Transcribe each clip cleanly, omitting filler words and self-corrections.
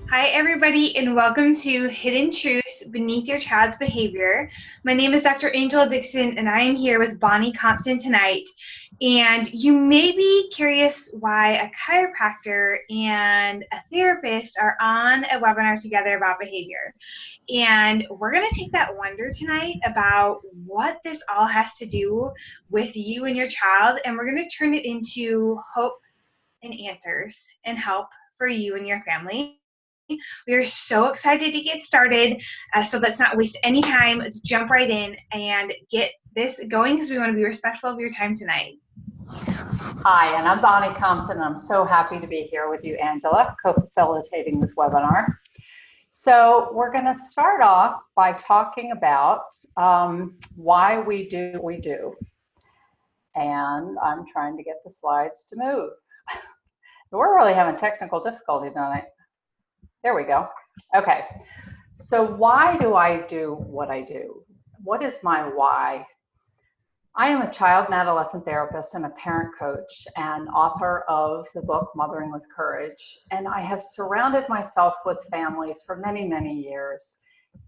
Hi, everybody, and welcome to Hidden Truths Beneath Your Child's Behavior. My name is Dr. Angela Dixon, and I am here with Bonnie Compton tonight. And you may be curious why a chiropractor and a therapist are on a webinar together about behavior. And we're going to take that wonder tonight about what this all has to do with you and your child, and we're going to turn it into hope and answers and help for you and your family. We are so excited to get started, so let's not waste any time. Let's jump right in and get this going because we want to be respectful of your time tonight. Hi, and I'm Bonnie Compton. I'm so happy to be here with you, Angela, co-facilitating this webinar. So we're going to start off by talking about why we do what we do. And I'm trying to get the slides to move. We're really having technical difficulty tonight. There we go. Okay, so why do I do what I do? What is my why? I am a child and adolescent therapist and a parent coach and author of the book Mothering with Courage. And I have surrounded myself with families for many, many years.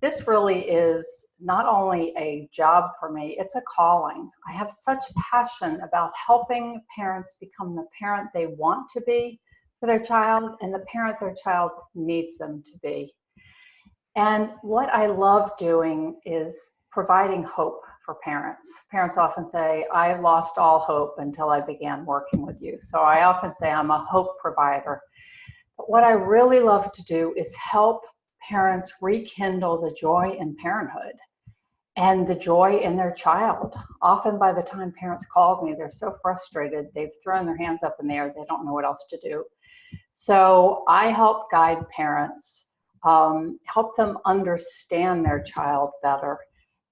This really is not only a job for me, it's a calling. I have such passion about helping parents become the parent they want to be for their child and the parent their child needs them to be. And what I love doing is providing hope for parents. Parents often say, I lost all hope until I began working with you. So I often say I'm a hope provider. But what I really love to do is help parents rekindle the joy in parenthood and the joy in their child. Often by the time parents call me, they're so frustrated, they've thrown their hands up in the air, they don't know what else to do. So I help guide parents, help them understand their child better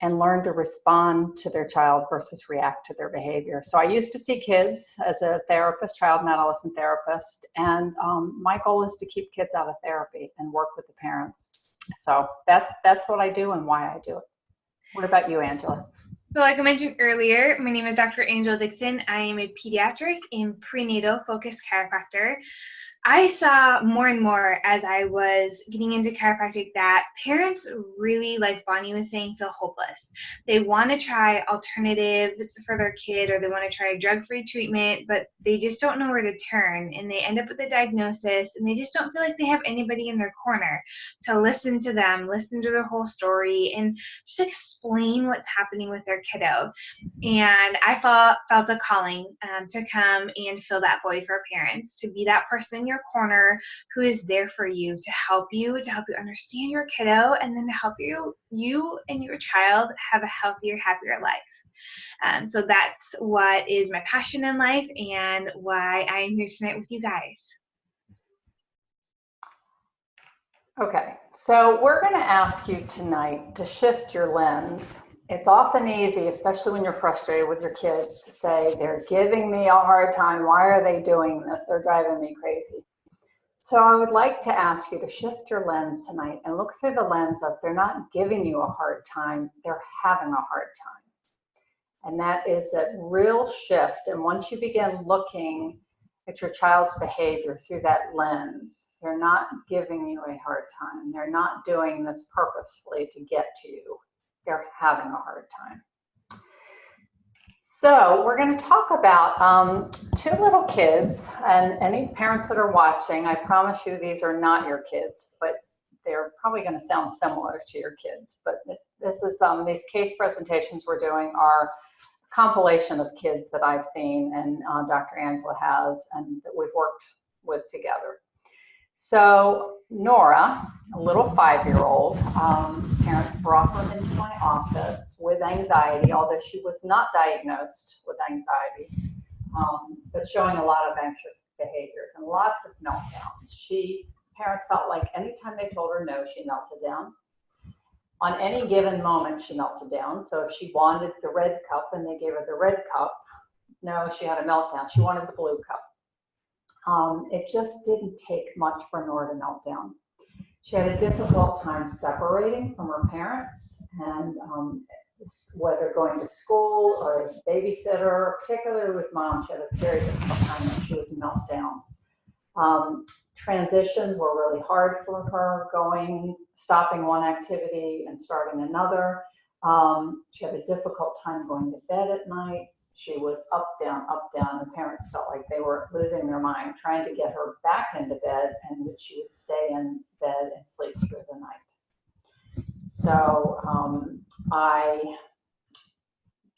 and learn to respond to their child versus react to their behavior. So I used to see kids as a therapist, child and adolescent therapist, and my goal is to keep kids out of therapy and work with the parents. So that's what I do and why I do it. What about you, Angela? So like I mentioned earlier, my name is Dr. Angela Dixon. I am a pediatric and prenatal focused chiropractor. I saw more and more as I was getting into chiropractic that parents really, like Bonnie was saying, feel hopeless. They want to try alternatives for their kid, or they want to try a drug-free treatment, but they just don't know where to turn, and they end up with a diagnosis, and they just don't feel like they have anybody in their corner to listen to them, listen to their whole story, and just explain what's happening with their kiddo. And I felt a calling to come and fill that void for parents, to be that person in your corner who is there for you, to help you understand your kiddo, and then to help you and your child have a healthier, happier life. So that's what is my passion in life and why I am here tonight with you guys. Okay, so we're going to ask you tonight to shift your lens. It's often easy, especially when you're frustrated with your kids, to say, they're giving me a hard time. Why are they doing this? They're driving me crazy. So I would like to ask you to shift your lens tonight and look through the lens of they're not giving you a hard time, they're having a hard time. And that is a real shift. And once you begin looking at your child's behavior through that lens, they're not giving you a hard time. They're not doing this purposefully to get to you. They're having a hard time. So we're going to talk about two little kids, and any parents that are watching, I promise you these are not your kids, but they're probably going to sound similar to your kids. But this is these case presentations we're doing are a compilation of kids that I've seen and Dr. Angela has and that we've worked with together. So Nora, a little 5-year-old, parents brought her into my office with anxiety, although she was not diagnosed with anxiety, but showing a lot of anxious behaviors and lots of meltdowns. Parents felt like anytime they told her no, she melted down. On any given moment, she melted down. So if she wanted the red cup and they gave her the red cup, no, she had a meltdown. She wanted the blue cup. It just didn't take much for Nora to melt down. She had a difficult time separating from her parents, and whether going to school or as a babysitter, particularly with mom, she had a very difficult time when she would melt down. Transitions were really hard for her, stopping one activity and starting another. She had a difficult time going to bed at night. She was up, down, up, down. The parents felt like they were losing their mind trying to get her back into bed, and that she would stay in bed and sleep through the night. So I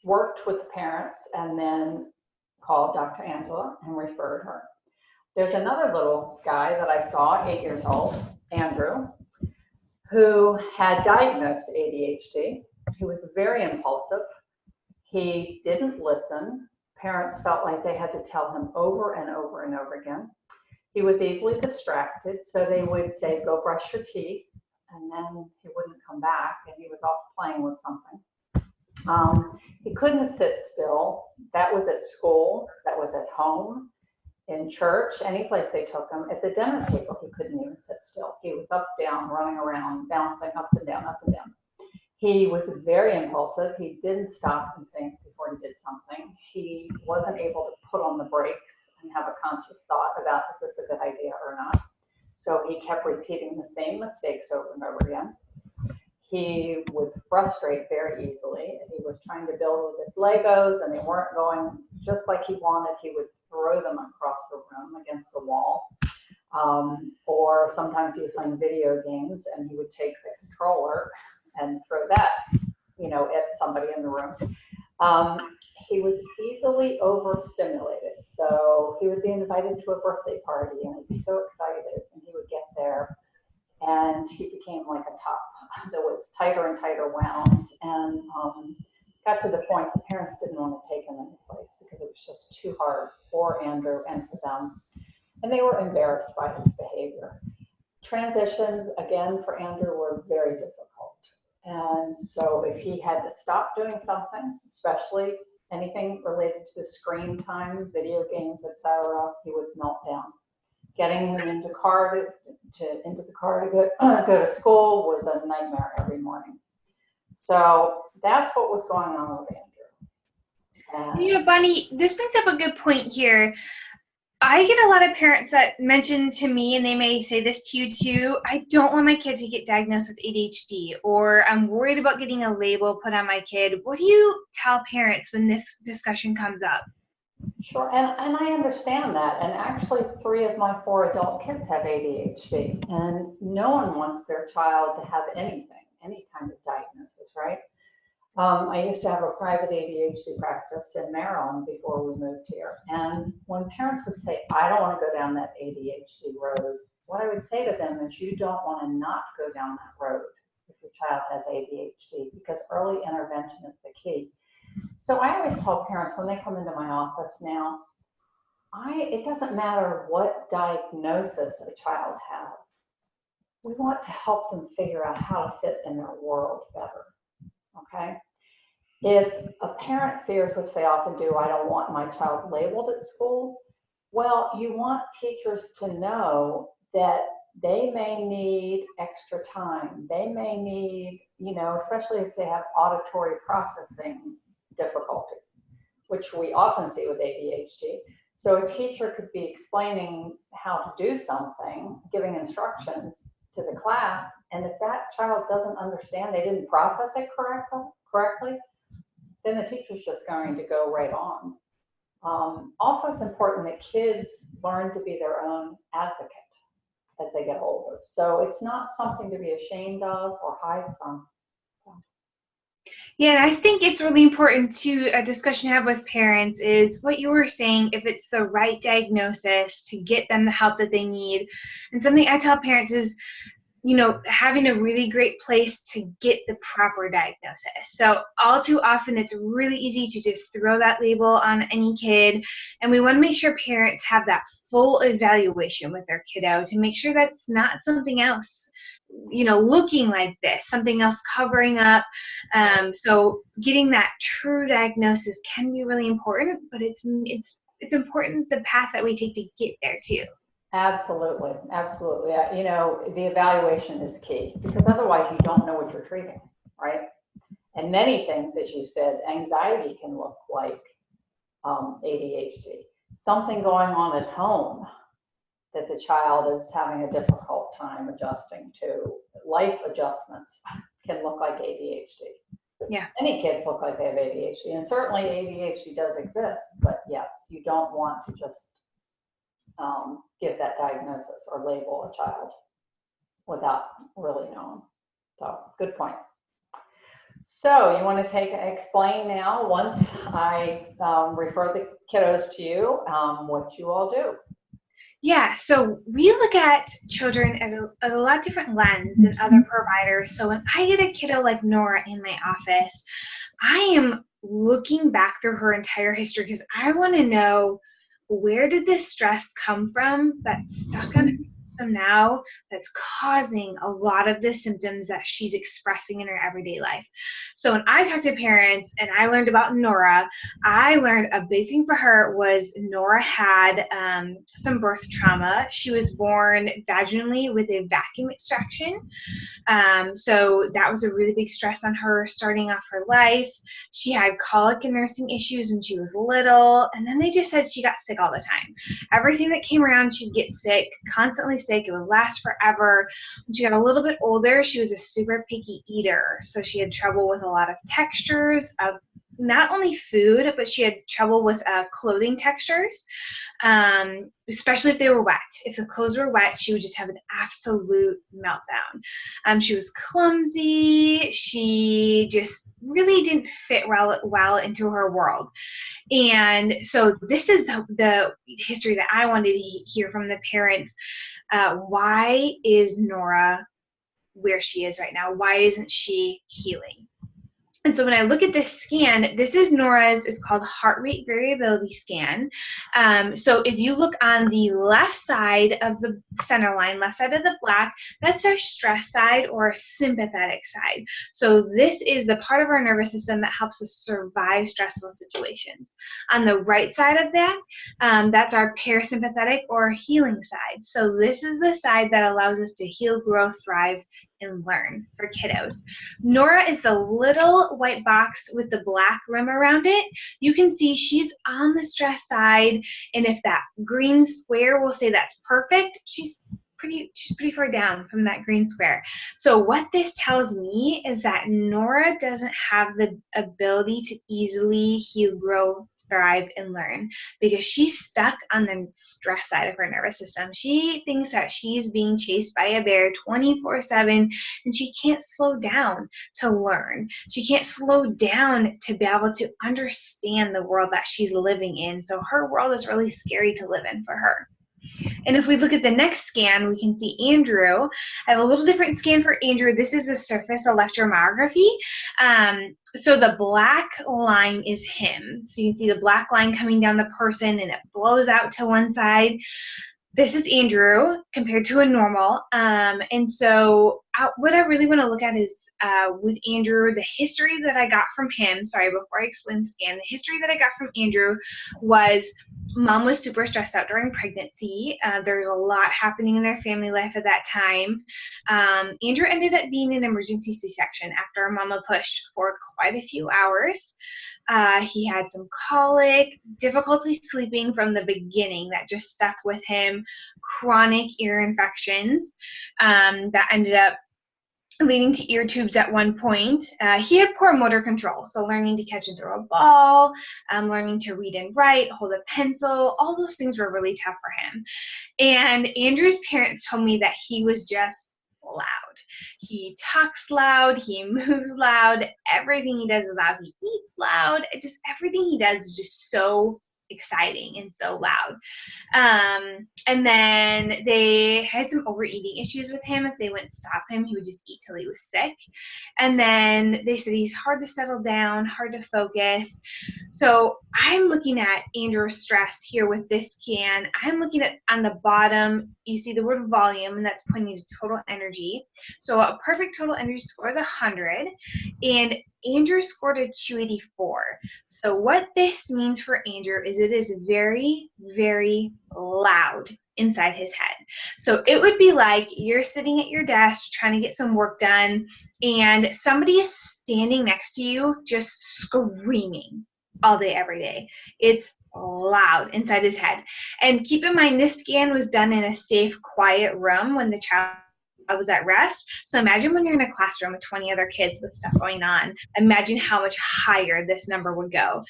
worked with the parents and then called Dr. Angela and referred her. There's another little guy that I saw, 8 years old, Andrew, who had diagnosed ADHD. He was very impulsive. He didn't listen. Parents felt like they had to tell him over and over and over again. He was easily distracted, so they would say, go brush your teeth, and then he wouldn't come back, and he was off playing with something. He couldn't sit still. That was at school, that was at home, in church, any place they took him. At the dinner table, he couldn't even sit still. He was up, down, running around, bouncing up and down, up and down. He was very impulsive. He didn't stop and think before he did something. He wasn't able to put on the brakes and have a conscious thought about, is this a good idea or not? So he kept repeating the same mistakes over and over again. He would frustrate very easily. He was trying to build with his Legos and they weren't going just like he wanted. He would throw them across the room against the wall. Or sometimes he was playing video games and he would take the controller and throw that, at somebody in the room. He was easily overstimulated. So he would be invited to a birthday party and he'd be so excited, and he would get there and he became like a top that was tighter and tighter wound, and got to the point the parents didn't want to take him into place because it was just too hard for Andrew and for them. And they were embarrassed by his behavior. Transitions, again, for Andrew were very difficult. And so if he had to stop doing something, especially anything related to the screen time, video games, etc., he would melt down. Getting him into the car to go to school was a nightmare every morning. So that's what was going on with Andrew. And Bonnie, this brings up a good point here. I get a lot of parents that mention to me, and they may say this to you too, I don't want my kid to get diagnosed with ADHD, or I'm worried about getting a label put on my kid. What do you tell parents when this discussion comes up? Sure, and I understand that. And actually 3 of my 4 adult kids have ADHD, and no one wants their child to have anything, any kind of diagnosis, right? I used to have a private ADHD practice in Maryland before we moved here. And when parents would say, I don't want to go down that ADHD road, what I would say to them is, you don't want to not go down that road if your child has ADHD, because early intervention is the key. So I always tell parents when they come into my office now, it doesn't matter what diagnosis a child has. We want to help them figure out how to fit in their world better. Okay? If a parent fears, which they often do, I don't want my child labeled at school, well, you want teachers to know that they may need extra time. They may need, especially if they have auditory processing difficulties, which we often see with ADHD. So a teacher could be explaining how to do something, giving instructions to the class, and if that child doesn't understand, they didn't process it correctly, then the teacher's just going to go right on. Also, it's important that kids learn to be their own advocate as they get older. So it's not something to be ashamed of or hide from. Yeah, I think it's really important to a discussion to have with parents is what you were saying, if it's the right diagnosis, to get them the help that they need. And something I tell parents is, having a really great place to get the proper diagnosis. So all too often it's really easy to just throw that label on any kid, and we want to make sure parents have that full evaluation with their kiddo to make sure that's not something else looking like this, something else covering up. So getting that true diagnosis can be really important, but it's important the path that we take to get there too. Absolutely. The evaluation is key, because otherwise you don't know what you're treating, right? And many things, as you said, anxiety can look like ADHD. Something going on at home that the child is having a difficult time adjusting to. Life adjustments can look like ADHD. Yeah. Any kids look like they have ADHD, and certainly ADHD does exist, but yes, you don't want to just give that diagnosis or label a child without really knowing. So, good point. So, you want to explain now, once I refer the kiddos to you, what you all do? Yeah, so we look at children at a lot of different lens than other providers. So when I get a kiddo like Nora in my office, I am looking back through her entire history because I want to know, where did this stress come from that's stuck on her system now that's causing a lot of the symptoms that she's expressing in her everyday life. So when I talk to parents and I learned about Nora, I learned a big thing for her was Nora had some birth trauma. She was born vaginally with a vacuum extraction. So that was a really big stress on her starting off her life. She had colic and nursing issues when she was little, and then they just said she got sick all the time. Everything that came around, she'd get sick, constantly sick. It would last forever. When she got a little bit older, she was a super picky eater, so she had trouble with a lot of textures of not only food, but she had trouble with clothing textures, especially if they were wet. If the clothes were wet, she would just have an absolute meltdown. She was clumsy. She just really didn't fit well into her world. And so this is the history that I wanted to hear from the parents. Why is Nora where she is right now? Why isn't she healing? And so when I look at this scan, this is Nora's, it's called heart rate variability scan. So if you look on the left side of the center line, left side of the black, that's our stress side or sympathetic side. So this is the part of our nervous system that helps us survive stressful situations. On the right side of that, that's our parasympathetic or healing side. So this is the side that allows us to heal, grow, thrive, and learn for kiddos. Nora is the little white box with the black rim around it. You can see she's on the stress side, and if that green square will say that's perfect, she's pretty far down from that green square. So what this tells me is that Nora doesn't have the ability to easily heal, grow, thrive, and learn because she's stuck on the stress side of her nervous system. She thinks that she's being chased by a bear 24/7, and she can't slow down to learn. She can't slow down to be able to understand the world that she's living in. So her world is really scary to live in for her. And if we look at the next scan, we can see Andrew. I have a little different scan for Andrew. This is a surface electromyography. So the black line is him. So you can see the black line coming down the person, and it blows out to one side. This is Andrew compared to a normal. And so what I really want to look at is with Andrew, the history that I got from him. Sorry, before I explain the scan, the history that I got from Andrew was mom was super stressed out during pregnancy. There's a lot happening in their family life at that time. Andrew ended up being an emergency C-section after our mama pushed for quite a few hours. He had some colic, difficulty sleeping from the beginning that just stuck with him, chronic ear infections that ended up leading to ear tubes at one point. He had poor motor control, so learning to catch and throw a ball, learning to read and write, hold a pencil, all those things were really tough for him. And Andrew's parents told me that he was just loud. He talks loud, he moves loud, everything he does is loud. He eats loud, just everything he does is just so exciting and so loud. And then they had some overeating issues with him. If they wouldn't stop him, he would just eat till he was sick. And then they said he's hard to settle down, hard to focus. So I'm looking at Andrew's stress here with this scan. I'm looking at on the bottom, you see the word volume, and that's pointing to total energy. So a perfect total energy score is 100, and Andrew scored a 284. So what this means for Andrew is it is very, very loud inside his head. So it would be like you're sitting at your desk trying to get some work done, and somebody is standing next to you just screaming all day, every day. It's loud inside his head. And keep in mind, this scan was done in a safe, quiet room when the child was at rest. So imagine when you're in a classroom with 20 other kids with stuff going on, imagine how much higher this number would go.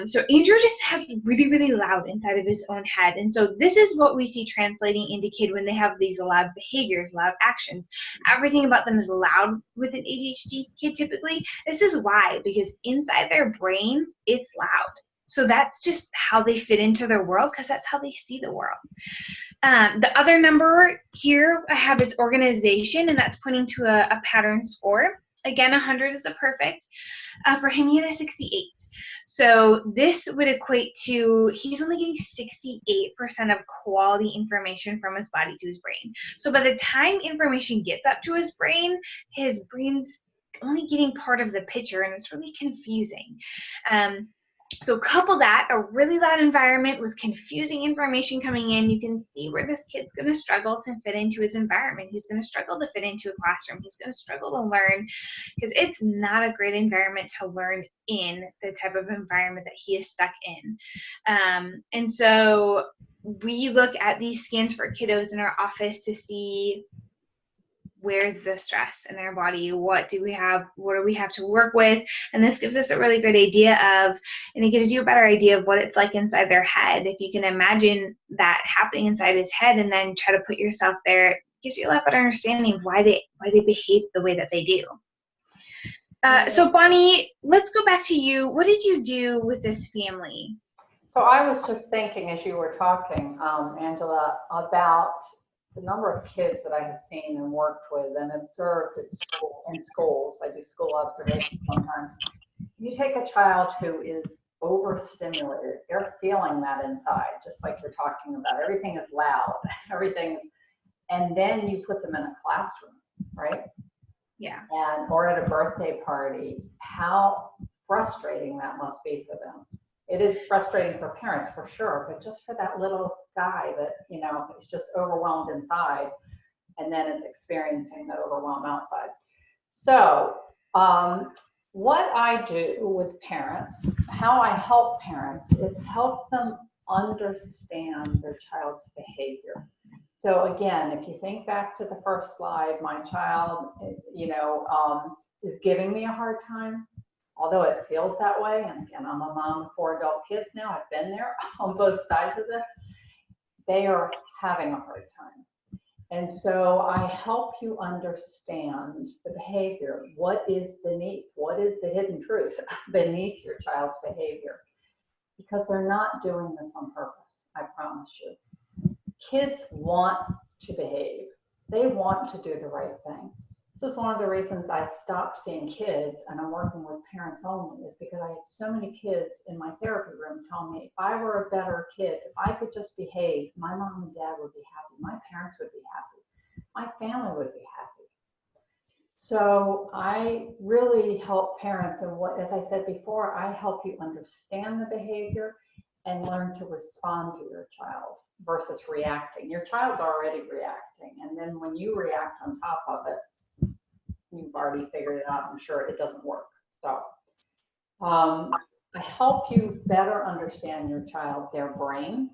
So Andrew just had really, really loud inside of his own head. And so this is what we see translating into kid when they have these loud behaviors, loud actions. Everything about them is loud with an ADHD kid typically. This is why, because inside their brain, it's loud. So that's just how they fit into their world, because that's how they see the world. The other number here I have is organization, and that's pointing to a pattern score. Again, 100 is a perfect. For him, he had a 68. So this would equate to he's only getting 68% of quality information from his body to his brain. So by the time information gets up to his brain's only getting part of the picture, and it's really confusing. So couple that, a really loud environment with confusing information coming in, you can see where this kid's going to struggle to fit into his environment. He's going to struggle to fit into a classroom. He's going to struggle to learn, because it's not a great environment to learn in, the type of environment that he is stuck in. And so we look at these scans for kiddos in our office to see where's the stress in their body, what do we have to work with, and this gives us a really good idea of, and it gives you a better idea of what it's like inside their head. If you can imagine that happening inside his head and then try to put yourself there, it gives you a lot better understanding of why they behave the way that they do. So Bonnie, let's go back to you. What did you do with this family? So I was just thinking as you were talking, Angela, about the number of kids that I have seen and worked with and observed at school, in schools. I do school observation sometimes. You take a child who is overstimulated, they're feeling that inside, just like you're talking about. Everything is loud, and then you put them in a classroom, right? Yeah. Or at a birthday party, how frustrating that must be for them. It is frustrating for parents for sure, but just for that little guy that, is just overwhelmed inside and then is experiencing the overwhelm outside. So what I do with parents, how I help parents, is help them understand their child's behavior. So again, if you think back to the first slide, my child, is giving me a hard time. Although it feels that way, and again, I'm a mom of 4 adult kids now, I've been there on both sides of it, they are having a hard time. And so I help you understand the behavior. What is the hidden truth beneath your child's behavior? Because they're not doing this on purpose, I promise you. Kids want to behave. They want to do the right thing. This is one of the reasons I stopped seeing kids and I'm working with parents only, is because I had so many kids in my therapy room telling me if I were a better kid, if I could just behave, my mom and dad would be happy, my parents would be happy, my family would be happy. So I really help parents, and as I said before, I help you understand the behavior and learn to respond to your child versus reacting. Your child's already reacting, and then when you react on top of it, you've already figured it out, I'm sure it doesn't work. So I help you better understand your child, their brain.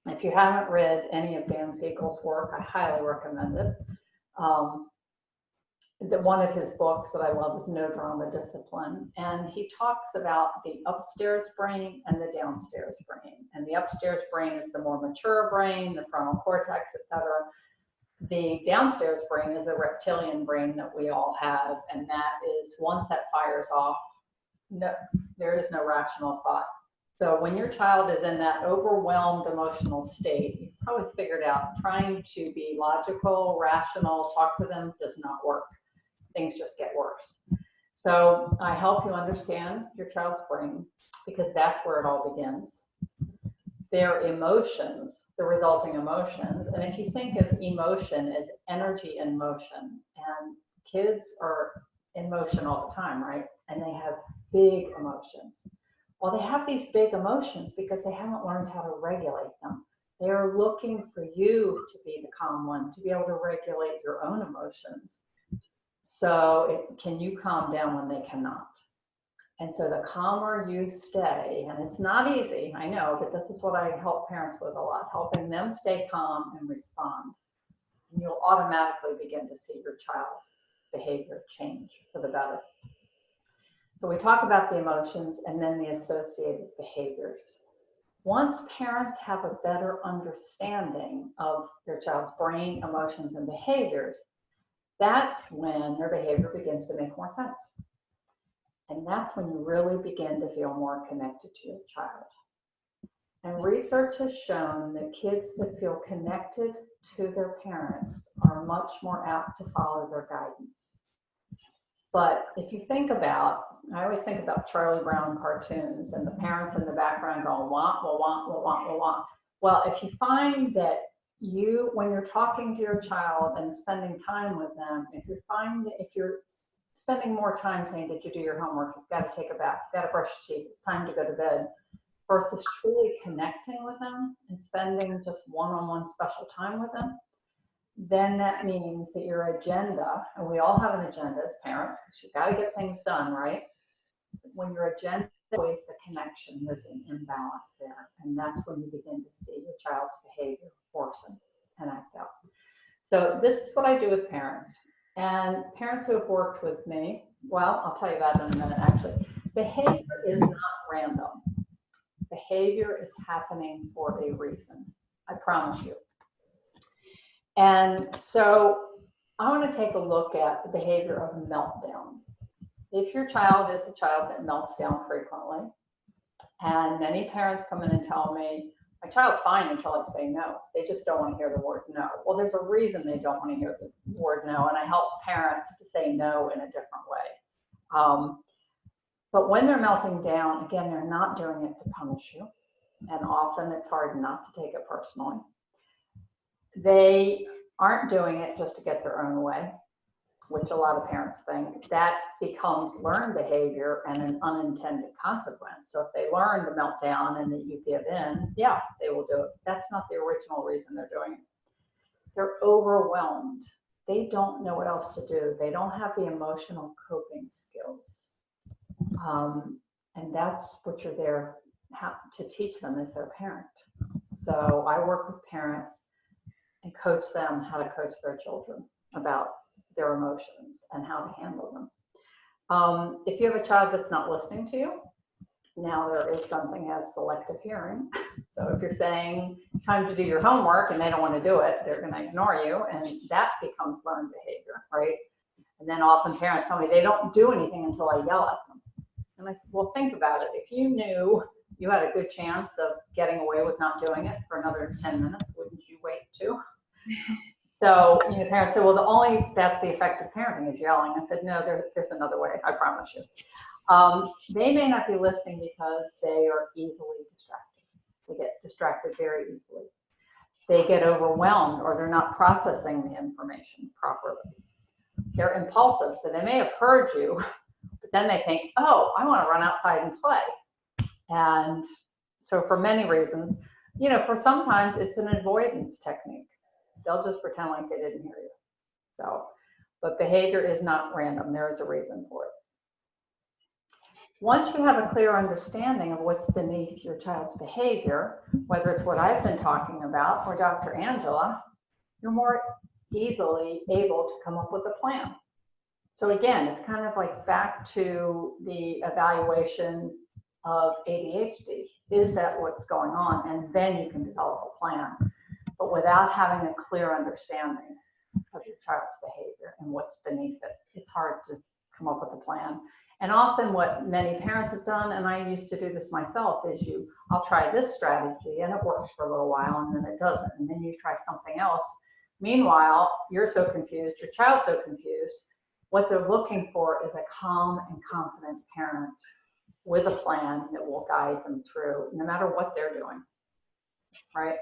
If you haven't read any of Dan Siegel's work, I highly recommend it. One of his books that I love is No Drama Discipline, and he talks about the upstairs brain and the downstairs brain. And the upstairs brain is the more mature brain, the frontal cortex, etc. The downstairs brain is the reptilian brain that we all have, and that is, once that fires off, there is no rational thought. So when your child is in that overwhelmed emotional state, you've probably figured out trying to be logical, rational, talk to them does not work. Things just get worse. So I help you understand your child's brain, because that's where it all begins. Their emotions, the resulting emotions. And if you think of emotion as energy in motion, and kids are in motion all the time, right? And they have big emotions. Well, they have these big emotions because they haven't learned how to regulate them. They're looking for you to be the calm one, to be able to regulate your own emotions. So can you calm down when they cannot? And so the calmer you stay, and it's not easy, I know, but this is what I help parents with a lot, helping them stay calm and respond. And you'll automatically begin to see your child's behavior change for the better. So we talk about the emotions and then the associated behaviors. Once parents have a better understanding of their child's brain, emotions, and behaviors, that's when their behavior begins to make more sense. And that's when you really begin to feel more connected to your child. And research has shown that kids that feel connected to their parents are much more apt to follow their guidance. But if you think about, I always think about Charlie Brown cartoons and the parents in the background going, wah, wah, wah, wah, wah, wah, wah. Well, if you find that when you're talking to your child and spending time with them, if you're spending more time saying, did you do your homework? You've got to take a bath, you've got to brush your teeth, it's time to go to bed, versus truly connecting with them and spending just one-on-one special time with them, then that means that your agenda, and we all have an agenda as parents, because you've got to get things done, right? When your agenda is always the connection, there's an imbalance there. And that's when you begin to see your child's behavior worsen and act out. So this is what I do with parents. And parents who have worked with me, well, I'll tell you about it in a minute, actually. Behavior is not random. Behavior is happening for a reason. I promise you. And so I want to take a look at the behavior of meltdown. If your child is a child that melts down frequently, and many parents come in and tell me, my child's fine until I say no. They just don't want to hear the word no. Well, there's a reason they don't want to hear the word no, and I help parents to say no in a different way. But when they're melting down, again, they're not doing it to punish you, and often it's hard not to take it personally. They aren't doing it just to get their own way, which a lot of parents think. That becomes learned behavior and an unintended consequence. So if they learn to melt down and that you give in, yeah, they will do it. That's not the original reason they're doing it. They're overwhelmed. They don't know what else to do. They don't have the emotional coping skills. And that's what you're there to teach them as their parent. So I work with parents and coach them how to coach their children about their emotions and how to handle them. If you have a child that's not listening to you, now there is something as selective hearing. So if you're saying time to do your homework and they don't want to do it, they're going to ignore you, and that becomes learned behavior, right? And then often parents tell me they don't do anything until I yell at them. And I said, well, think about it. If you knew you had a good chance of getting away with not doing it for another 10 minutes, wouldn't you wait too? So, parents say, well, that's the effect of parenting is yelling. I said, no, there's another way, I promise you. They may not be listening because they are easily distracted. They get distracted very easily. They get overwhelmed, or they're not processing the information properly. They're impulsive, so they may have heard you, but then they think, oh, I want to run outside and play. And so for many reasons, for sometimes it's an avoidance technique. They'll just pretend like they didn't hear you. So, but behavior is not random. There is a reason for it. Once you have a clear understanding of what's beneath your child's behavior, whether it's what I've been talking about or Dr. Angela, you're more easily able to come up with a plan. So again, it's kind of like back to the evaluation of ADHD. Is that what's going on? And then you can develop a plan. But without having a clear understanding of your child's behavior and what's beneath it, it's hard to come up with a plan. And often what many parents have done, and I used to do this myself, is I'll try this strategy and it works for a little while and then it doesn't. And then you try something else. Meanwhile, you're so confused, your child's so confused. What they're looking for is a calm and confident parent with a plan that will guide them through no matter what they're doing, right?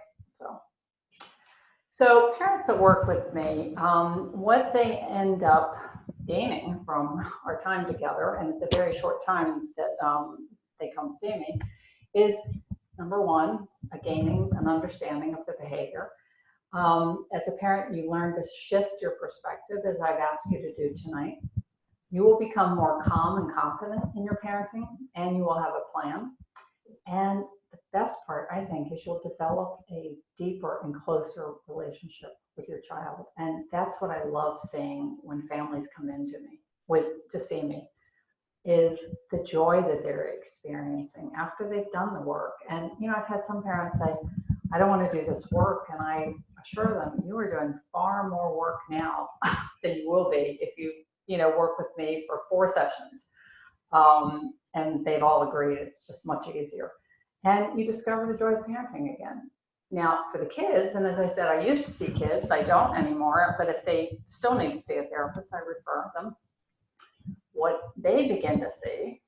So parents that work with me, what they end up gaining from our time together, and it's a very short time that they come see me, is number one, gaining an understanding of the behavior. As a parent, you learn to shift your perspective, as I've asked you to do tonight. You will become more calm and confident in your parenting, and you will have a plan. And the best part, I think, is you'll develop a deeper and closer relationship with your child. And that's what I love seeing when families come into me to see me, is the joy that they're experiencing after they've done the work. And, I've had some parents say, I don't want to do this work. And I assure them, you are doing far more work now than you will be if you, work with me for 4 sessions. And they've all agreed it's just much easier. And you discover the joy of parenting again. Now, for the kids, and as I said, I used to see kids, I don't anymore, but if they still need to see a therapist, I refer them. What they begin to see,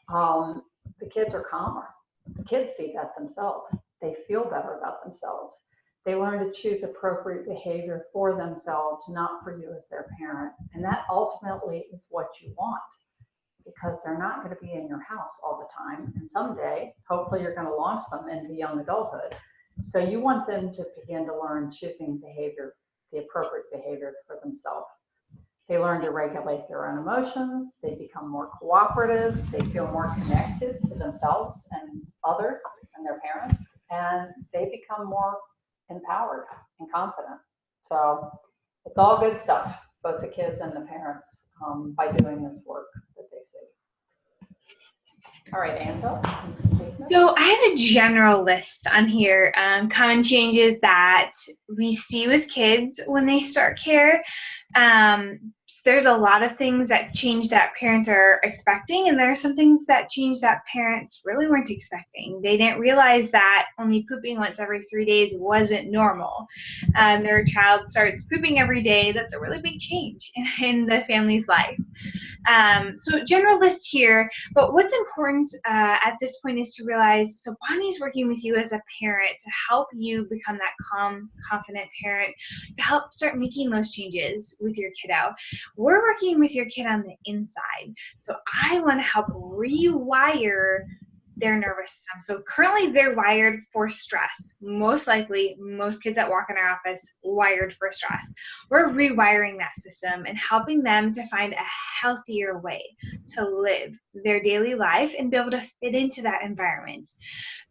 the kids are calmer. The kids see that themselves. They feel better about themselves. They learn to choose appropriate behavior for themselves, not for you as their parent. And that ultimately is what you want, because they're not going to be in your house all the time. And someday, hopefully, you're going to launch them into young adulthood. So you want them to begin to learn choosing behavior, the appropriate behavior for themselves. They learn to regulate their own emotions. They become more cooperative. They feel more connected to themselves and others and their parents. And they become more empowered and confident. So it's all good stuff, both the kids and the parents, by doing this work that they see. All right, Angela. So I have a general list on here, common changes that we see with kids when they start care. There's a lot of things that change that parents are expecting, and there are some things that change that parents really weren't expecting. They didn't realize that only pooping once every 3 days wasn't normal. Their child starts pooping every day. That's a really big change in the family's life. So general list here, but what's important at this point is to realize, so Bonnie's working with you as a parent to help you become that calm, confident parent, to help start making those changes with your kiddo. We're working with your kid on the inside. So I want to help rewire their nervous system. So currently they're wired for stress. Most likely, most kids that walk in our office wired for stress. We're rewiring that system and helping them to find a healthier way to live their daily life and be able to fit into that environment.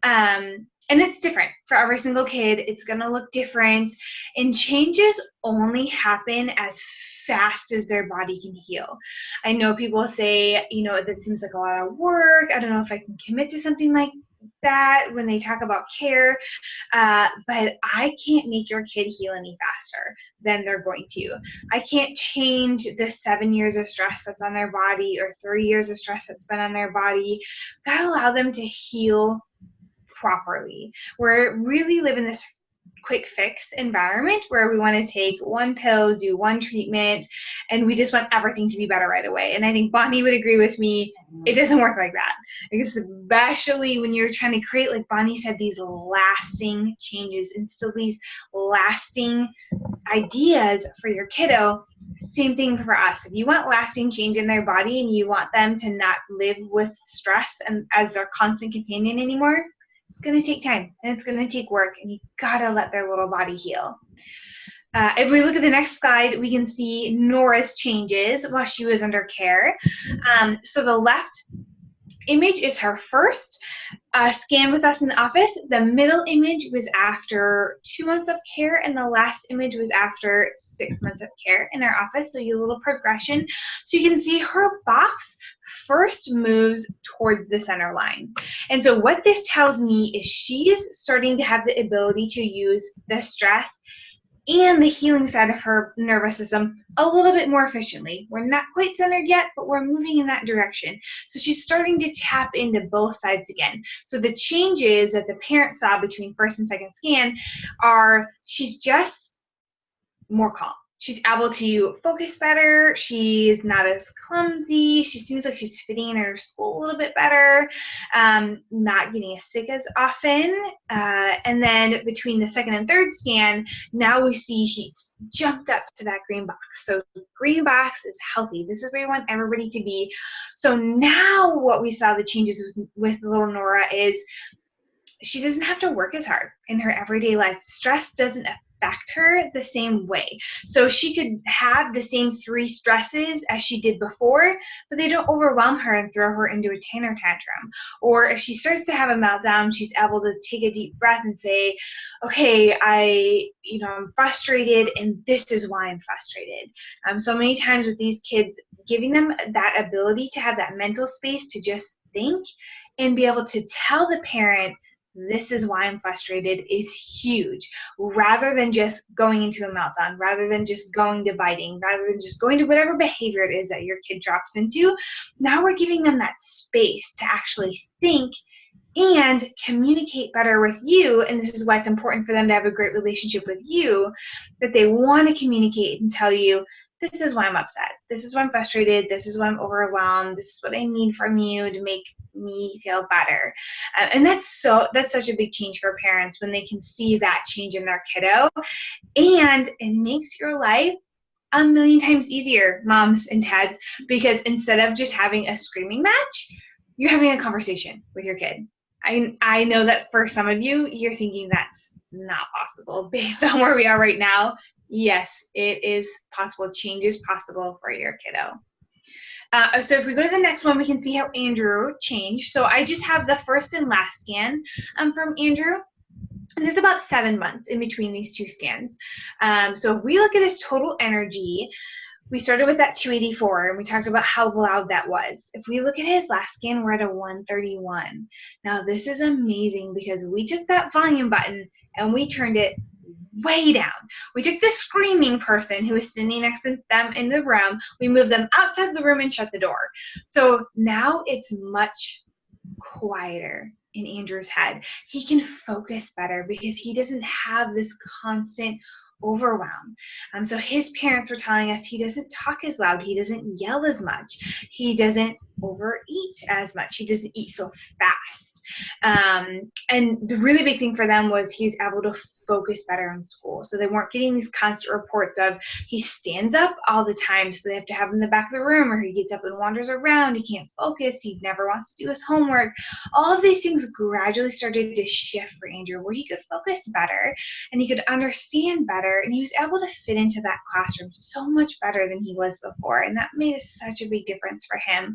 And it's different for every single kid. It's going to look different. And changes only happen as fast as their body can heal. I know people say, that seems like a lot of work. I don't know if I can commit to something like that when they talk about care. But I can't make your kid heal any faster than they're going to. I can't change the 7 years of stress that's on their body or 3 years of stress that's been on their body. Gotta allow them to heal properly. We're really living this quick fix environment where we want to take one pill, do one treatment, and we just want everything to be better right away. And I think Bonnie would agree with me, it doesn't work like that. Especially when you're trying to create, like Bonnie said, these lasting changes, instill these lasting ideas for your kiddo. Same thing for us. If you want lasting change in their body and you want them to not live with stress and as their constant companion anymore, it's going to take time and it's going to take work, and you gotta let their little body heal. If we look at the next slide, we can see Nora's changes while she was under care. So the left image is her first scan with us in the office. The middle image was after 2 months of care, and the last image was after 6 months of care in our office. So you a little progression. So you can see her box first moves towards the center line. And so what this tells me is she is starting to have the ability to use the stress and the healing side of her nervous system a little bit more efficiently. We're not quite centered yet, but we're moving in that direction. So she's starting to tap into both sides again. So the changes that the parent saw between first and second scan are she's just more calm. She's able to focus better. She's not as clumsy. She seems like she's fitting in her school a little bit better, not getting as sick as often. And then between the second and third scan, now we see she's jumped up to that green box. So green box is healthy. This is where we want everybody to be. So now what we saw the changes with little Nora is she doesn't have to work as hard in her everyday life. Stress doesn't affect her the same way. So she could have the same 3 stresses as she did before, but they don't overwhelm her and throw her into a tanner tantrum. Or if she starts to have a meltdown, she's able to take a deep breath and say, okay, I'm frustrated, and this is why I'm frustrated. So many times with these kids, giving them that ability to have that mental space to just think and be able to tell the parent, this is why I'm frustrated, is huge, rather than just going into a meltdown, rather than just going to biting, rather than just going to whatever behavior it is that your kid drops into. Now we're giving them that space to actually think and communicate better with you. And this is why it's important for them to have a great relationship with you, that they want to communicate and tell you, this is why I'm upset, this is why I'm frustrated, this is why I'm overwhelmed, this is what I need from you to make me feel better. And that's such a big change for parents when they can see that change in their kiddo. And it makes your life a million times easier, moms and dads, because instead of just having a screaming match, you're having a conversation with your kid. I know that for some of you, you're thinking that's not possible based on where we are right now. Yes, it is possible. Change is possible for your kiddo. So if we go to the next one, we can see how Andrew changed. So I just have the first and last scan from Andrew. And there's about 7 months in between these 2 scans. So if we look at his total energy, we started with that 284, and we talked about how loud that was. If we look at his last scan, we're at a 131. Now, this is amazing because we took that volume button and we turned it way down. We took the screaming person who was sitting next to them in the room, we moved them outside the room and shut the door. So now it's much quieter in Andrew's head. He can focus better because he doesn't have this constant overwhelm. So his parents were telling us he doesn't talk as loud, he doesn't yell as much, he doesn't overeat as much, he doesn't eat so fast. And the really big thing for them was he's able to focus better in school. So they weren't getting these constant reports of he stands up all the time, so they have to have him in the back of the room, or he gets up and wanders around, he can't focus, he never wants to do his homework. All of these things gradually started to shift for Andrew, where he could focus better and he could understand better, and he was able to fit into that classroom so much better than he was before. And that made such a big difference for him.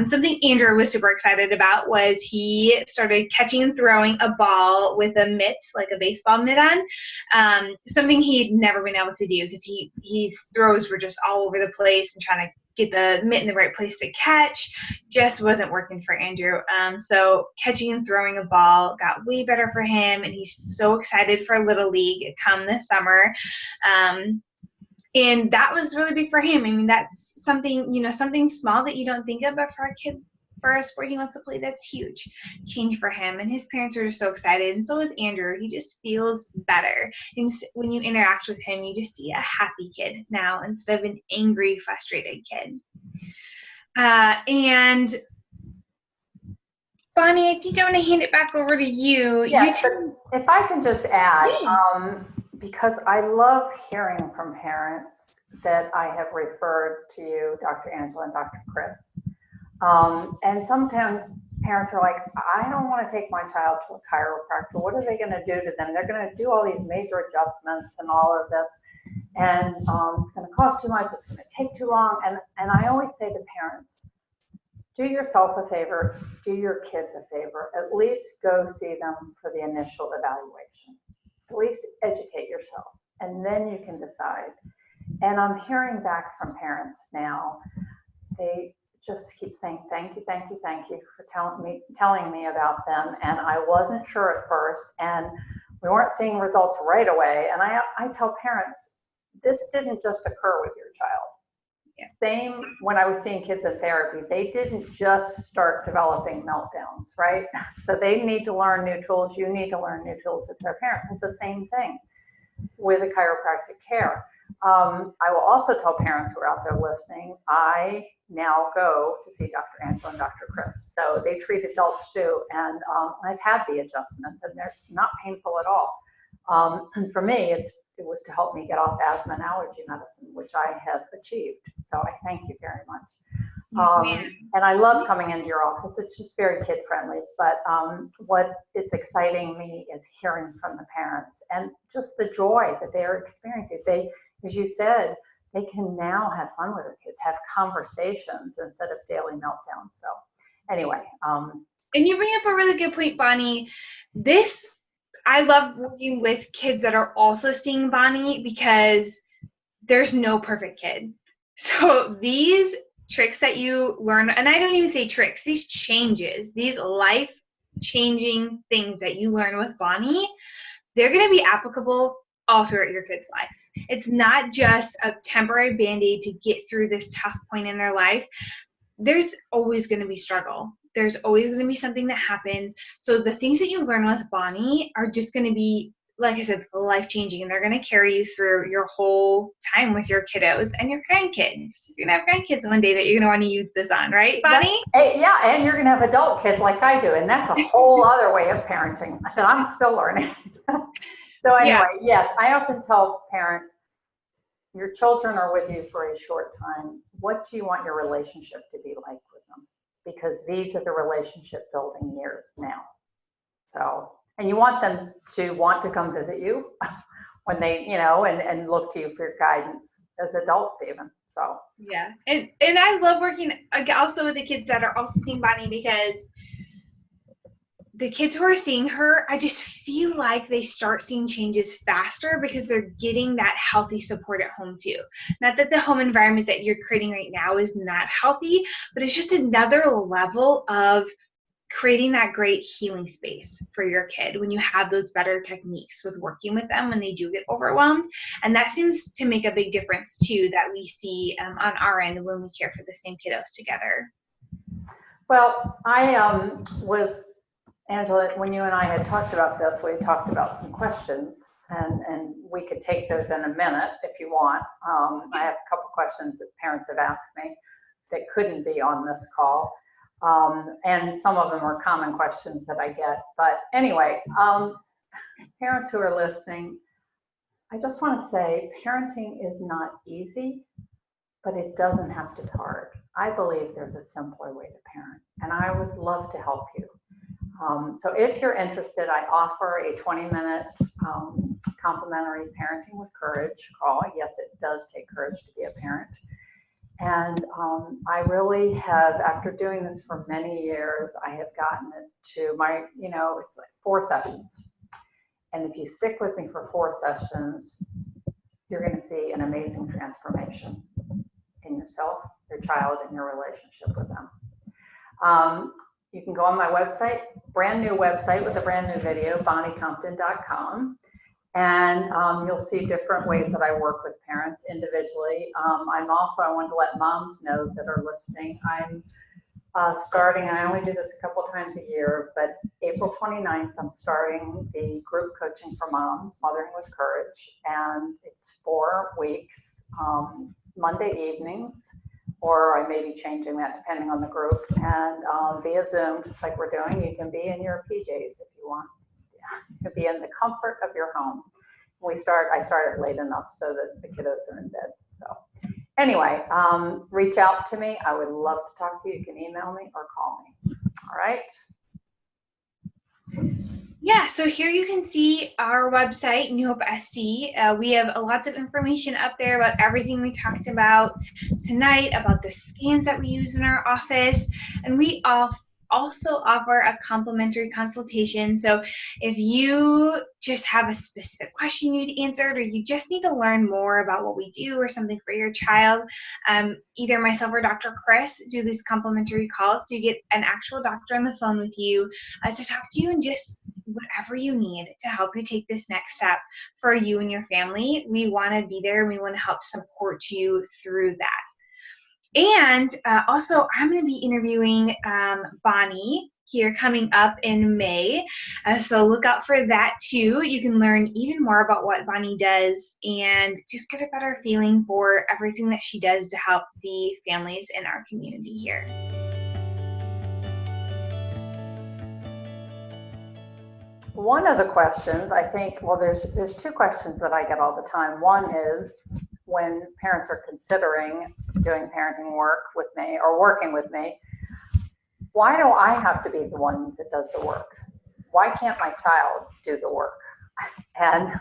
Something Andrew was super excited about was he started catching and throwing a ball with a mitt, like a baseball mitt on. Something he'd never been able to do because his throws were just all over the place, and trying to get the mitt in the right place to catch just wasn't working for Andrew. So catching and throwing a ball got way better for him, and he's so excited for Little League come this summer. And that was really big for him. I mean, that's something, something small that you don't think of, but for a kid, for a sport he wants to play, that's huge change for him. And his parents are just so excited, and so is Andrew. He just feels better. And when you interact with him, you just see a happy kid now instead of an angry, frustrated kid. And Bonnie, I think I'm going to hand it back over to you. Yes, if I can just add, because I love hearing from parents that I have referred to you, Dr. Angela and Dr. Chris. And sometimes parents are like, I don't want to take my child to a chiropractor. What are they going to do to them? They're going to do all these major adjustments and all of this. And it's going to cost too much. It's going to take too long. And I always say to parents, do yourself a favor, do your kids a favor, at least go see them for the initial evaluation. At least educate yourself, and then you can decide. And I'm hearing back from parents now, they just keep saying, thank you, thank you, thank you for telling me about them. And I wasn't sure at first, and we weren't seeing results right away. And I tell parents, this didn't just occur with your child. Same when I was seeing kids in therapy, they didn't just start developing meltdowns, right? So they need to learn new tools. You need to learn new tools as their parents. It's the same thing with the chiropractic care. I will also tell parents who are out there listening, I now go to see Dr. Angela and Dr. Chris. So they treat adults too. And I've had the adjustments, and they're not painful at all. And for me, it was to help me get off asthma and allergy medicine, which I have achieved. So I thank you very much. Yes, ma'am. And I love coming into your office. It's just very kid friendly. But what is exciting me is hearing from the parents and just the joy that they are experiencing. They, as you said, they can now have fun with their kids, have conversations instead of daily meltdowns. So anyway. And you bring up a really good point, Bonnie. I love working with kids that are also seeing Bonnie because there's no perfect kid. So these tricks that you learn, and I don't even say tricks, these changes, these life-changing things that you learn with Bonnie, they're going to be applicable all throughout your kid's life. It's not just a temporary Band-Aid to get through this tough point in their life. There's always going to be struggle. There's always going to be something that happens. So the things that you learn with Bonnie are just going to be, like I said, life-changing, and they're going to carry you through your whole time with your kiddos and your grandkids. You're going to have grandkids one day that you're going to want to use this on, right, Bonnie? Yeah, and you're going to have adult kids like I do, and that's a whole other way of parenting that I'm still learning. So anyway, yes, I often tell parents, your children are with you for a short time. What do you want your relationship to be like with them? Because these are the relationship building years now. So, and you want them to want to come visit you when they, and look to you for your guidance as adults even. So yeah, and I love working also with the kids that are also seeing Bonnie, because the kids who are seeing her, I just feel like they start seeing changes faster because they're getting that healthy support at home too. Not that the home environment that you're creating right now is not healthy, but it's just another level of creating that great healing space for your kid when you have those better techniques with working with them when they do get overwhelmed. And that seems to make a big difference too, that we see on our end when we care for the same kiddos together. Well, I was, Angela, when you and I had talked about this, we talked about some questions, and we could take those in a minute if you want. I have a couple questions that parents have asked me that couldn't be on this call. And some of them are common questions that I get. But anyway, parents who are listening, I just want to say parenting is not easy, but it doesn't have to be hard. I believe there's a simpler way to parent, and I would love to help you. So if you're interested, I offer a 20-minute complimentary Parenting with Courage call. Yes, it does take courage to be a parent. And I really have, after doing this for many years, I have gotten it to my, it's like 4 sessions. And if you stick with me for 4 sessions, you're going to see an amazing transformation in yourself, your child, and your relationship with them. You can go on my website, brand new website with a brand new video, bonniecompton.com. And you'll see different ways that I work with parents individually. I wanted to let moms know that are listening. I'm starting, and I only do this a couple times a year, but April 29th, I'm starting the group coaching for moms, Mothering with Courage. And it's 4 weeks, Monday evenings, or I may be changing that depending on the group, and via Zoom, just like we're doing. You can be in your PJs if you want. You can be in the comfort of your home. I started late enough so that the kiddos are in bed. So anyway, reach out to me. I would love to talk to you. You can email me or call me. All right. Yeah, so here you can see our website, New Hope SC. We have lots of information up there about everything we talked about tonight, about the scans that we use in our office, and we also offer a complimentary consultation. So if you just have a specific question you need answered, or you just need to learn more about what we do or something for your child, either myself or Dr. Chris do these complimentary calls to get an actual doctor on the phone with you to talk to you and just whatever you need to help you take this next step for you and your family. We want to be there, and we want to help support you through that. And also, I'm going to be interviewing Bonnie here coming up in May. So look out for that too. You can learn even more about what Bonnie does and just get a better feeling for everything that she does to help the families in our community here. One of the questions, I think, well, there's 2 questions that I get all the time. One is when parents are considering doing parenting work with me or working with me, why do I have to be the one that does the work? Why can't my child do the work? And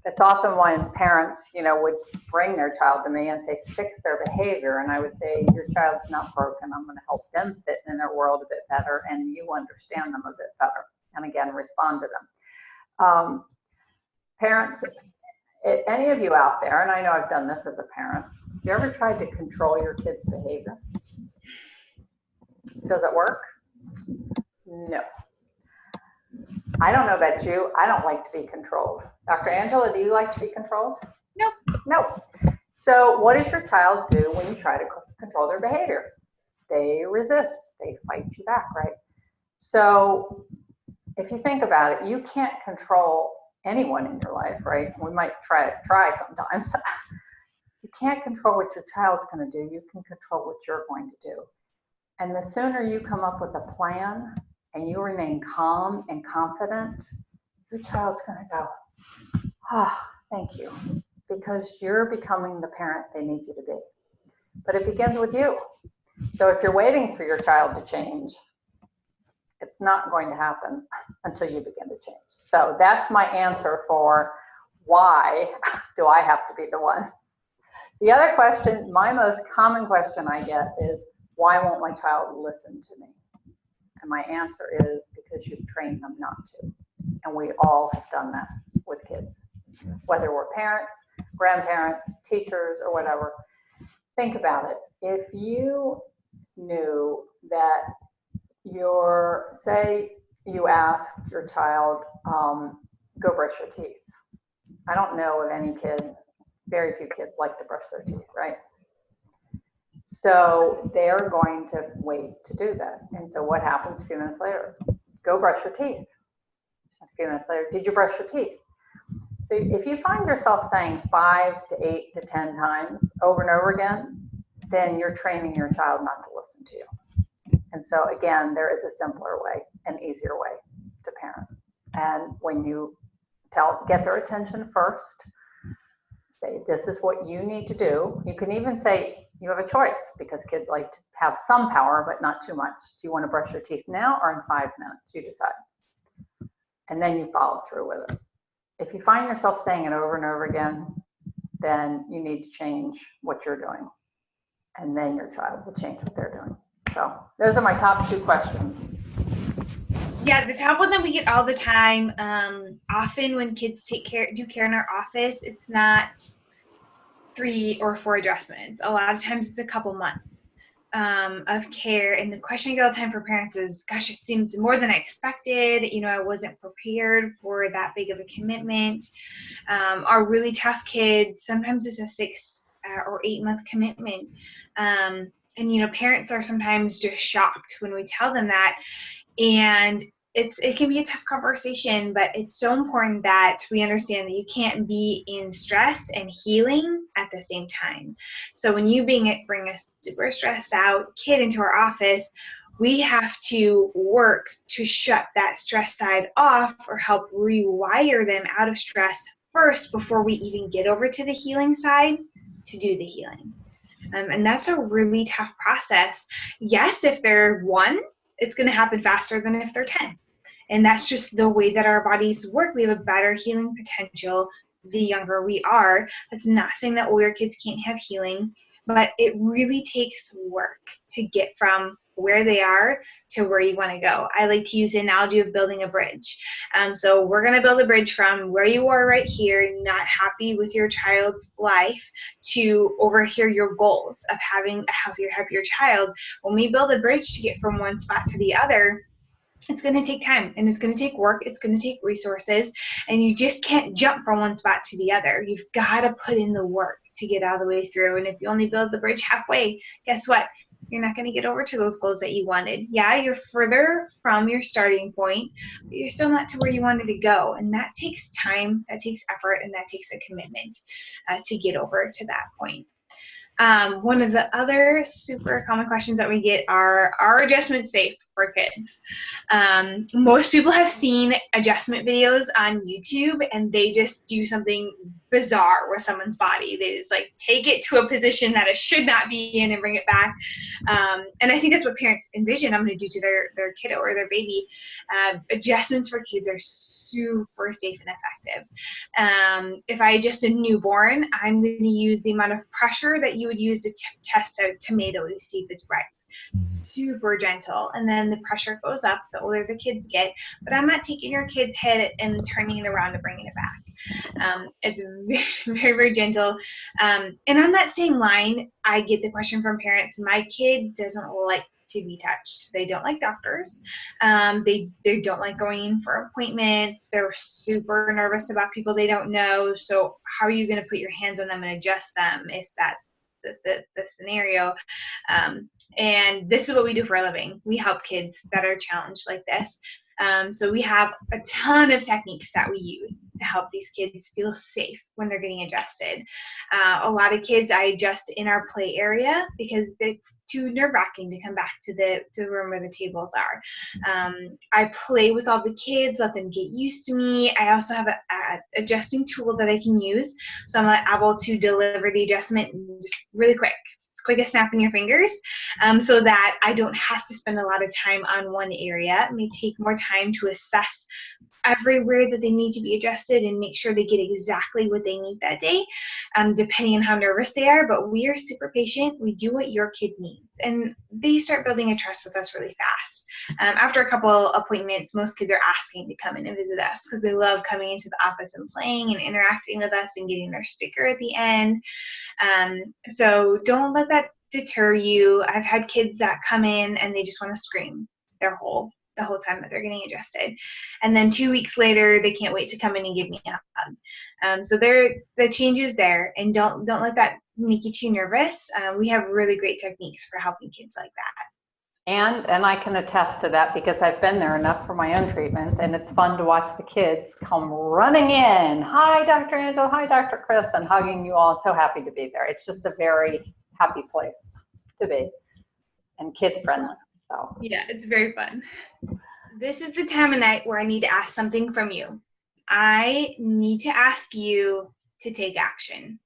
it's often when parents, would bring their child to me and say, fix their behavior. And I would say, your child's not broken. I'm going to help them fit in their world a bit better and you understand them a bit better. And again, respond to them. Parents, any of you out there, and I know I've done this as a parent, have you ever tried to control your kid's behavior? Does it work? No. I don't know about you. I don't like to be controlled. Dr. Angela, do you like to be controlled? Nope. No. So what does your child do when you try to control their behavior? They resist. They fight you back, right? So if you think about it, you can't control anyone in your life, right? We might try sometimes. You can't control what your child's going to do. You can control what you're going to do. And the sooner you come up with a plan and you remain calm and confident, your child's going to go, thank you, because you're becoming the parent they need you to be. But it begins with you. So if you're waiting for your child to change, it's not going to happen until you begin to change. So that's my answer for why do I have to be the one? The other question, my most common question I get is, why won't my child listen to me? And my answer is because you've trained them not to. And we all have done that with kids, whether we're parents, grandparents, teachers, or whatever. Think about it. If you knew that say you ask your child, go brush your teeth. I don't know of any kid, very few kids like to brush their teeth, right? So they're going to wait to do that. And so what happens a few minutes later? Go brush your teeth. A few minutes later, did you brush your teeth? So if you find yourself saying 5 to 8 to 10 times over and over again, then you're training your child not to listen to you. And so again, there is a simpler way, an easier way to parent. And when you get their attention first, say, this is what you need to do. You can even say, you have a choice, because kids like to have some power, but not too much. Do you want to brush your teeth now or in 5 minutes? You decide. And then you follow through with it. If you find yourself saying it over and over again, then you need to change what you're doing. And then your child will change what they're doing. So those are my top 2 questions. Yeah, the top one that we get all the time, often when kids do care in our office, it's not 3 or 4 adjustments. A lot of times it's a couple months of care. And the question I get all the time for parents is, gosh, it seems more than I expected. I wasn't prepared for that big of a commitment. Our really tough kids, sometimes it's a 6 or 8 month commitment. And parents are sometimes just shocked when we tell them that. And it can be a tough conversation, but it's so important that we understand that you can't be in stress and healing at the same time. So when you bring a super stressed out kid into our office, we have to work to shut that stress side off or help rewire them out of stress first before we even get over to the healing side to do the healing. And that's a really tough process. Yes, if they're 1, it's going to happen faster than if they're 10. And that's just the way that our bodies work. We have a better healing potential the younger we are. That's not saying that older kids can't have healing, but it really takes work to get from where they are to where you want to go. I like to use the analogy of building a bridge. So we're going to build a bridge from where you are right here, not happy with your child's life, to over here your goals of having a healthier, happier child. When we build a bridge to get from one spot to the other, it's going to take time, and it's going to take work. It's going to take resources, and you just can't jump from one spot to the other. You've got to put in the work to get all the way through. And if you only build the bridge halfway, guess what? You're not going to get over to those goals that you wanted. Yeah, you're further from your starting point, but you're still not to where you wanted to go. And that takes time, that takes effort, and that takes a commitment to get over to that point. One of the other super common questions that we get are adjustments safe for kids. Most people have seen adjustment videos on YouTube, and they just do something bizarre with someone's body. They just like take it to a position that it should not be in and bring it back. And I think that's what parents envision I'm going to do to their kiddo or their baby. Adjustments for kids are super safe and effective. If I adjust a newborn, I'm going to use the amount of pressure that you would use to test a tomato to see if it's ripe. Super gentle, and then the pressure goes up the older the kids get, but I'm not taking your kid's head and turning it around and bringing it back. It's very, very gentle. And on that same line, I get the question from parents, my kid doesn't like to be touched. They don't like doctors. They don't like going in for appointments. They're super nervous about people they don't know. So how are you going to put your hands on them and adjust them if that's the scenario? And this is what we do for a living. We help kids that are challenged like this. So we have a ton of techniques that we use to help these kids feel safe when they're getting adjusted. A lot of kids I adjust in our play area because it's too nerve-wracking to come back to the room where the tables are. I play with all the kids, let them get used to me. I also have a adjusting tool that I can use, so I'm able to deliver the adjustment just really quick. It's quick as snapping your fingers, so that I don't have to spend a lot of time on one area. It may take more time to assess everywhere that they need to be adjusted and make sure they get exactly what they need that day, depending on how nervous they are. But we are super patient. We do what your kid needs, and they start building a trust with us really fast. After a couple appointments, most kids are asking to come in and visit us because they love coming into the office and playing and interacting with us and getting their sticker at the end. So don't let that deter you. I've had kids that come in and they just want to scream the whole time that they're getting adjusted, and then 2 weeks later they can't wait to come in and give me a hug. So the change is there, and don't let that make you too nervous. We have really great techniques for helping kids like that. And I can attest to that because I've been there enough for my own treatment, and it's fun to watch the kids come running in. Hi, Dr. Angela. Hi, Dr. Chris, and hugging you all. So happy to be there. It's just a very happy place to be, and kid friendly. So yeah, it's very fun. This is the time of night where I need to ask something from you. I need to ask you to take action,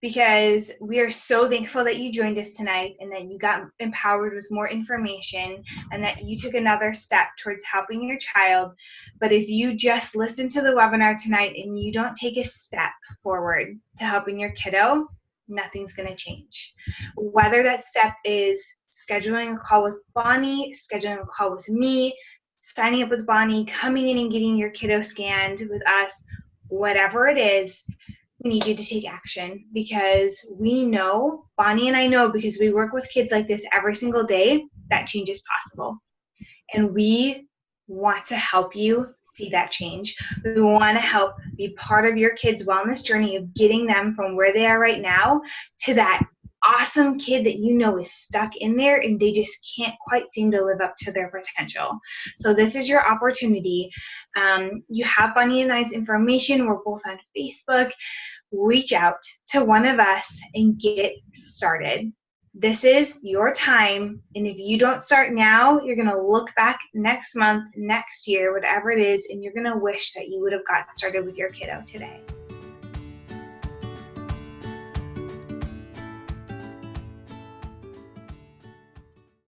because we are so thankful that you joined us tonight and that you got empowered with more information and that you took another step towards helping your child. But if you just listen to the webinar tonight and you don't take a step forward to helping your kiddo, nothing's going to change. Whether that step is scheduling a call with Bonnie, scheduling a call with me, signing up with Bonnie, coming in and getting your kiddo scanned with us, whatever it is, we need you to take action, because we know, Bonnie and I know, because we work with kids like this every single day, that change is possible. And we want to help you see that change. We want to help be part of your kids' wellness journey of getting them from where they are right now to that awesome kid that you know is stuck in there and they just can't quite seem to live up to their potential. So this is your opportunity. You have Bonnie and I's information. We're both on Facebook. Reach out to one of us and get started. This is your time, and if you don't start now, you're going to look back next month, next year, whatever it is, and you're going to wish that you would have got started with your kiddo today.